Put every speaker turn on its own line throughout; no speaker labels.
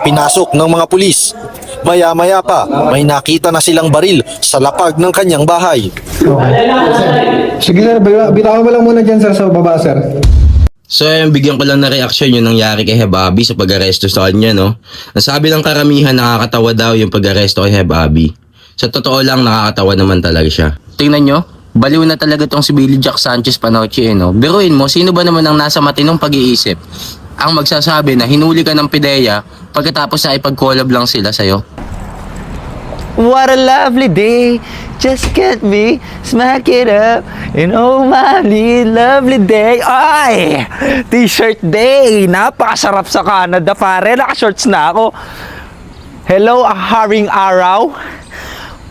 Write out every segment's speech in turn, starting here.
Pinasok ng mga pulis. Maya-maya pa, may nakita na silang baril sa lapag ng kanyang bahay.
Sige sir, bitawan mo lang muna dyan sir sa baba sir.
So ayun, bigyan ko lang na reaksyon yung nangyari kay Heb Abi sa pag-aresto sa kanya, no? Nasabi ng karamihan nakakatawa daw yung pag-aresto kay Heb Abi. Sa totoo lang, nakakatawa naman talaga siya. Tingnan nyo, baliw na talaga tong si Billy Jack Sanchez Panoche, no? Biruin mo, sino ba naman ang nasa matinong pag-iisip ang magsasabi na hinuli ka ng PIDEA pagkatapos na ipag-collab lang sila sa'yo?
What a lovely day, just get me, smack it up, and oh my lovely day. Ay! T-shirt day! Napakasarap sa Canada, pare. Naka-shorts na ako. Hello, haring araw.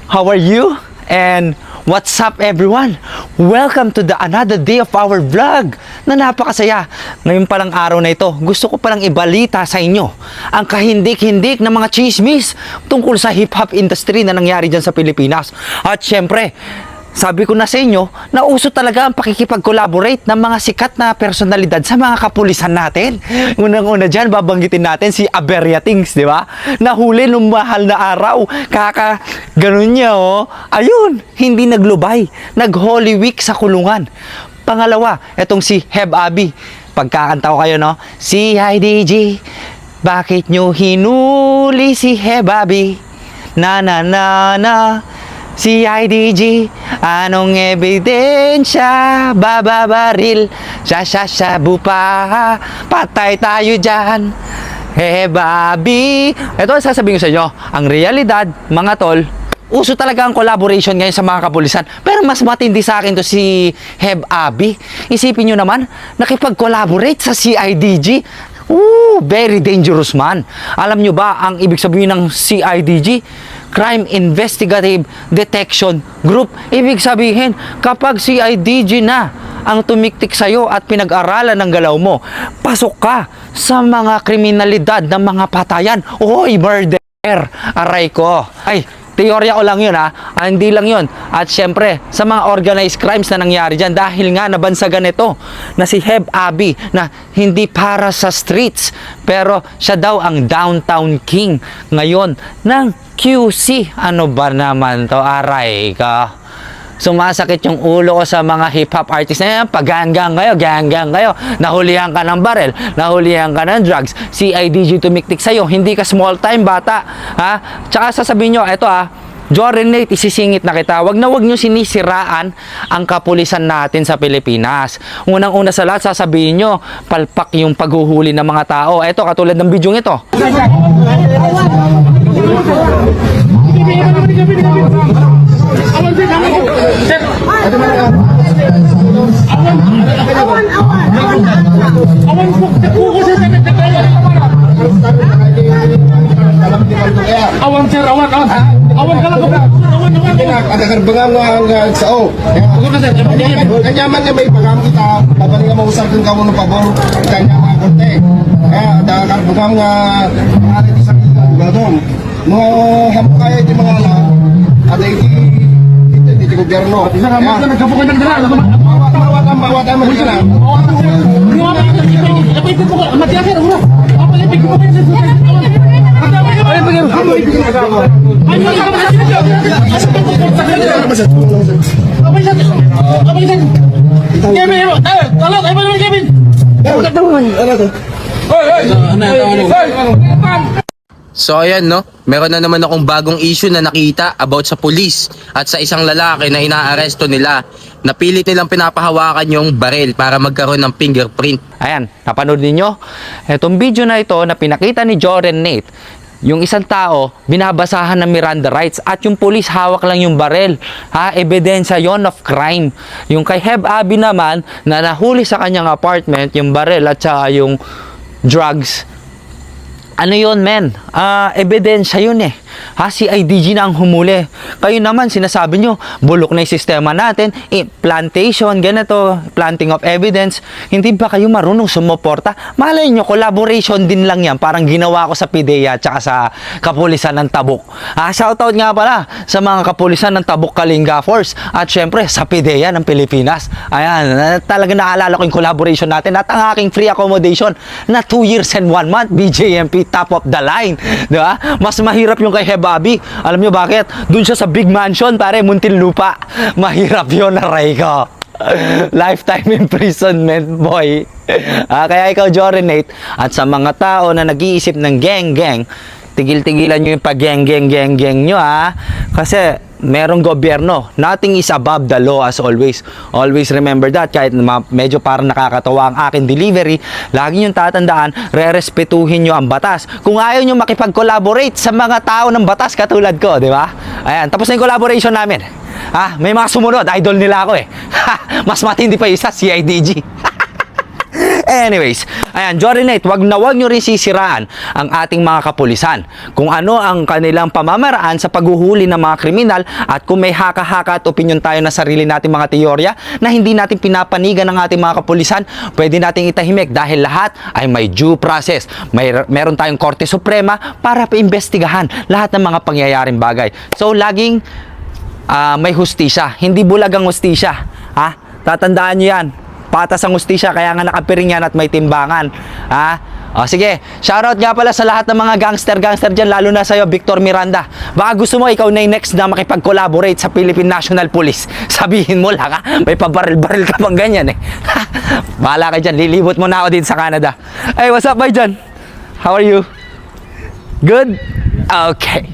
How are you? And what's up everyone? Welcome to the another day of our vlog na napakasaya. Ngayon palang araw na ito, gusto ko palang ibalita sa inyo ang kahindik-hindik na mga chismis tungkol sa hip-hop industry na nangyari dyan sa Pilipinas. At syempre, sabi ko na sa inyo, na uso talaga ang pakikipag-collaborate ng mga sikat na personalidad sa mga kapulisan natin. Unang-una dyan, babanggitin natin si Aberya Things, di ba? Nahuli nung mahal na araw. Ganun niya, oh. Ayun, hindi naglubay. Nag-Holy Week sa kulungan. Pangalawa, etong si Heb Abi. Pagkakanta ko kayo, no? CIDG, bakit nyo hinuli si Heb Abi? Na na na na. CIDG, anong ebidensya? Bababaril, bupa, patay tayo dyan. Babi. Ito ang sasabihin ko sa inyo, ang realidad, mga tol, uso talaga ang collaboration ngayon sa mga kapulisan. Pero mas matindi sa akin to si Heb Abi. Isipin nyo naman, nakipag-collaborate sa CIDG. Very dangerous man. Alam nyo ba ang ibig sabihin ng CIDG? Crime Investigative Detection Group. Ibig sabihin, kapag CIDG na ang tumiktik sa'yo at pinag-aralan ng galaw mo, pasok ka sa mga kriminalidad ng mga patayan. Murder! Aray ko. Ay, teorya ko lang yun ha. Hindi lang yun. At syempre, sa mga organized crimes na nangyari dyan, dahil nga nabansagan ito na si Heb Abi na hindi para sa streets, pero siya daw ang downtown king ngayon ng QC. Ano ba naman to? Aray ka. Sumasakit yung ulo ko sa mga hip-hop artists na yan. Pag-ganggang kayo. Nahulihan ka ng barel, nahulihan ka ng drugs, CIDG tumiktik sa'yo. Hindi ka small time bata. Ha? Tsaka sasabihin nyo, eto Joren Nate, isisingit na kita. Wag nyo sinisiraan ang kapulisan natin sa Pilipinas. Unang-una sa lahat, sasabihin nyo, palpak yung paghuhuli ng mga tao. Eto, katulad ng bidyong ito.
Awan sir, awan ka lang ada karbangan nga sao. Kanyaman nga may pagam kita, babalik nga mausap kang kamu ng pabor, kanya mga konte. Kaya ada karbangan nga ari sa gadong. No hampay di mga ala, ada di gobyerno. Isa ka man nagkapukan ng dala. Bawat ang mahina.
So ayan no, meron na naman akong bagong issue na nakita about sa pulis at sa isang lalaki na inaaresto nila. Napilit nilang pinapahawakan yung baril para magkaroon ng fingerprint.
Ayan, napanood ninyo? Itong video na ito na pinakita ni Joren Nate, yung isang tao, binabasahan ng Miranda rights at yung pulis hawak lang yung baril. Ebidensya yon of crime. Yung kay Heb Abi naman, na nahuli sa kanyang apartment, yung baril at saka yung drugs. Ano yun, men? Ebidensya yun eh. Si IDG na ang humuli. Kayo naman, sinasabi nyo, bulok na yung sistema natin, plantation, ganito, planting of evidence. Hindi ba kayo marunong sumuporta? Malay nyo, collaboration din lang yan. Parang ginawa ko sa PIDEA at saka sa Kapulisan ng Tabuk. Shoutout nga pala sa mga Kapulisan ng Tabuk Kalinga Force at syempre sa PIDEA ng Pilipinas. Ayan, talaga naalala ko yung collaboration natin at ang aking free accommodation na 2 years and 1 month BJMP top of the line. Di ba? Mas mahirap yung kay Hebabi. Alam nyo bakit? Doon siya sa big mansion, pare, Muntinlupa. Mahirap yun, aray ko. Lifetime imprisonment, boy. Kaya ikaw, Jorinate, at sa mga tao na nag-iisip ng gang-gang, tigil-tigilan nyo yung pag-gang-gang-gang-gang nyo, kasi merong gobyerno. Nothing is above the law as always. Always remember that. Kahit medyo parang nakakatawa ang aking delivery, lagi nyo tatandaan, re-respetuhin nyo ang batas. Kung ayaw nyo makipag-collaborate sa mga tao ng batas katulad ko, di ba? Ayan, tapos na yung collaboration namin. May mga sumunod, idol nila ako eh. Mas matindi pa isa, si IDG. Anyways, ayan, Jorinate, wag nyo rin sisiraan ang ating mga kapulisan. Kung ano ang kanilang pamamaraan sa paghuhuli ng mga kriminal at kung may haka-haka at opinion tayo na sarili nating mga teorya na hindi natin pinapanigan ng ating mga kapulisan, pwede nating itahimik dahil lahat ay may due process. Meron tayong Korte Suprema para paimbestigahan lahat ng mga pangyayaring bagay. So, laging may hustisya. Hindi bulag ang hustisya. Tatandaan nyo yan. Patas ang hustisya, kaya nga nakapiring yan at may timbangan. Sige, shoutout nga pala sa lahat ng mga gangster dyan, lalo na sa'yo, Victor Miranda. Baka gusto mo, ikaw na yung next na makipag-collaborate sa Philippine National Police. Sabihin mo lang, may pabaril-baril ka pang ganyan eh. Bahala ka dyan, lilibot mo na ako dito sa Canada. Hey, what's up, Bayjan? How are you? Good? Okay.